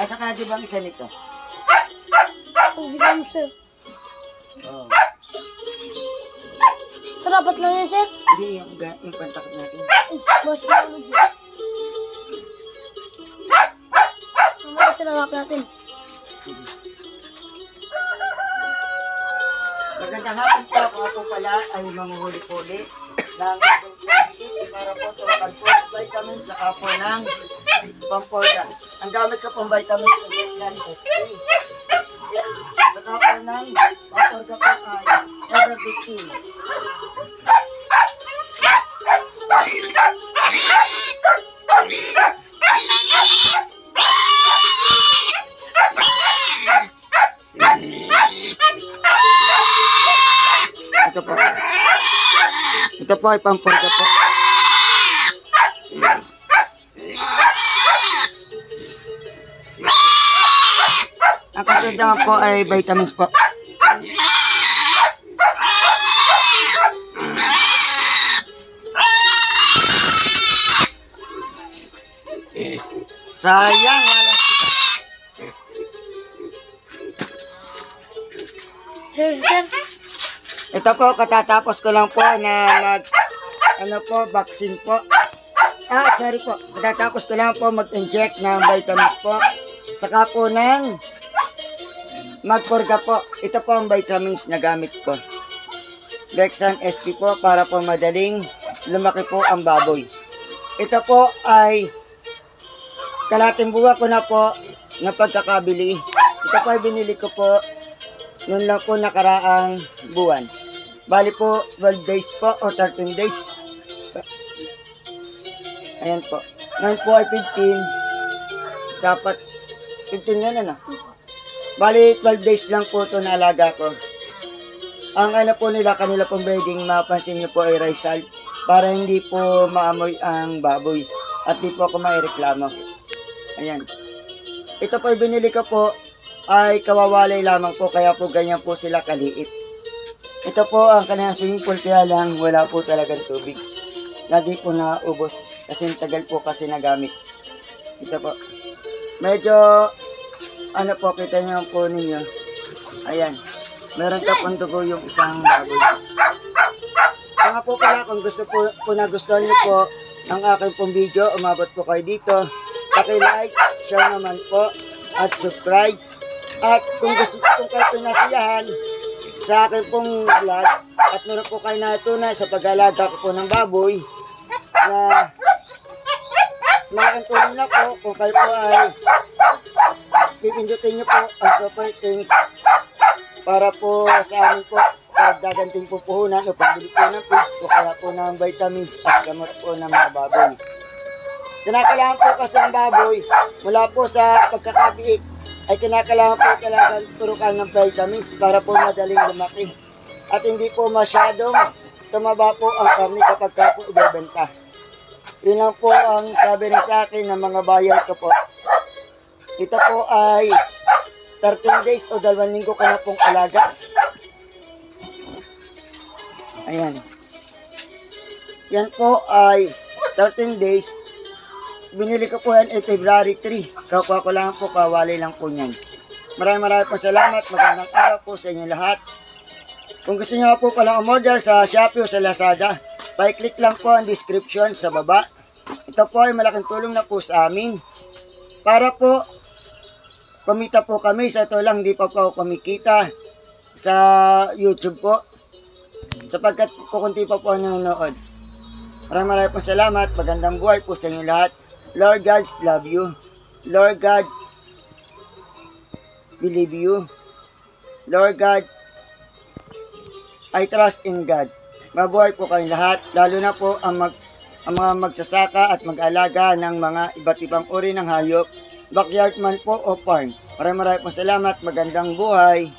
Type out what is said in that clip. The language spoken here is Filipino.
Asa ka na di ba ang isa nito? Hindi ka mo, sir. Oo. Sarapat lang yan, sir. Hindi, yung pantakot natin. Boss, ano ba? Mamaya sinarap natin. Sige. Magandang hapon po. Ako pala ay manguhuli-huli ng para po tumakan po ng vitamin sa kapo ng Pamporda. Ang gamit ko pong vitamin sa Vietnam SP. Sa kapo ng Pamporda po ay Everbit. Ito po. Ito po ay Pamporda po. Ang kasunod naman po ay vitamins po. Sayang, wala. Sir. Ito po, katatapos ko lang po na vaccine po. Sorry po. Katatapos ko lang po mag-inject ng vitamins po. Saka po ng Magporga po. Ito po ang vitamins na gamit ko. Vexan SP po para po madaling lumaki po ang baboy. Ito po ay kalating buwan ko na po na pagkakabili. Ito po ay binili ko po noon lang po nakaraang buwan. Bali po 12 days po o 13 days. Ayan po. Ngayon po ay 15. Dapat 15 yan ano. Bali 12 days lang po ito na alaga ko. Ang ano po nila, kanila pong bedding, mapansin nyo po ay rice salt para hindi po maamoy ang baboy at di po ako maireklamo. Ayan. Ito po ay binili ko po ay kawawalay lamang po, kaya po ganyan po sila kaliit. Ito po ang kanilang swimming pool, kaya lang wala po talagang tubig. Lagi po naubos kasi tagal po kasi nagamit. Ito po. Medyo ano po, kita nyo po ninyo. Ayan. Meron ka pong dugo yung isang baboy. Kaya po pala, kung gusto po nagustuhan nyo po ang aking pong video, umabot po kayo dito. Paki-like, share naman po, at subscribe. At kung gusto po kayo pinasiyahan sa akin pong vlog, at meron po kayo natutunan sa pag-alaga ko po ng baboy, na malaking tulong na po kung kayo po ay pipindutin nyo po ang super things para po sa amin po pagdaganting po puhunan o pagbili po ng pigs o kaya po ng vitamins at gamot po ng mga baboy. Kinakailangan po kasi ang baboy mula po sa pagkakabiik ay kinakailangan po talagang turukan ng vitamins para po madaling lumaki at hindi po masyadong tumaba po ang karne kapag ka po ibebenta. Yun lang po ang sabi rin sa akin ng mga bayan ko po. Ito po ay 13 days o 2 linggo ko na pong alaga. Ayan. Yan po ay 13 days. Binili ko po yan ay February 3. Kakuha ko lang po, kawali lang po yan. Maraming po salamat. Magandang araw po sa inyo lahat. Kung gusto nyo po palang umorder sa Shopee o sa Lazada, pa-click lang po ang description sa baba. Ito po ay malaking tulong na po sa amin. Para po kumita po kami. Sa ito lang, hindi pa po ako kumikita sa YouTube po. Sapagkat kukunti pa po ang nanonood. Maraming po salamat. Magandang buhay po sa inyo lahat. Lord God love you. Lord God believe you. Lord God, I trust in God. Mabuhay po kayong lahat. Lalo na po ang mga magsasaka at mag-alaga ng mga iba't ibang uri ng hayop. Backyard man po o farm. Maraming po salamat. Magandang buhay.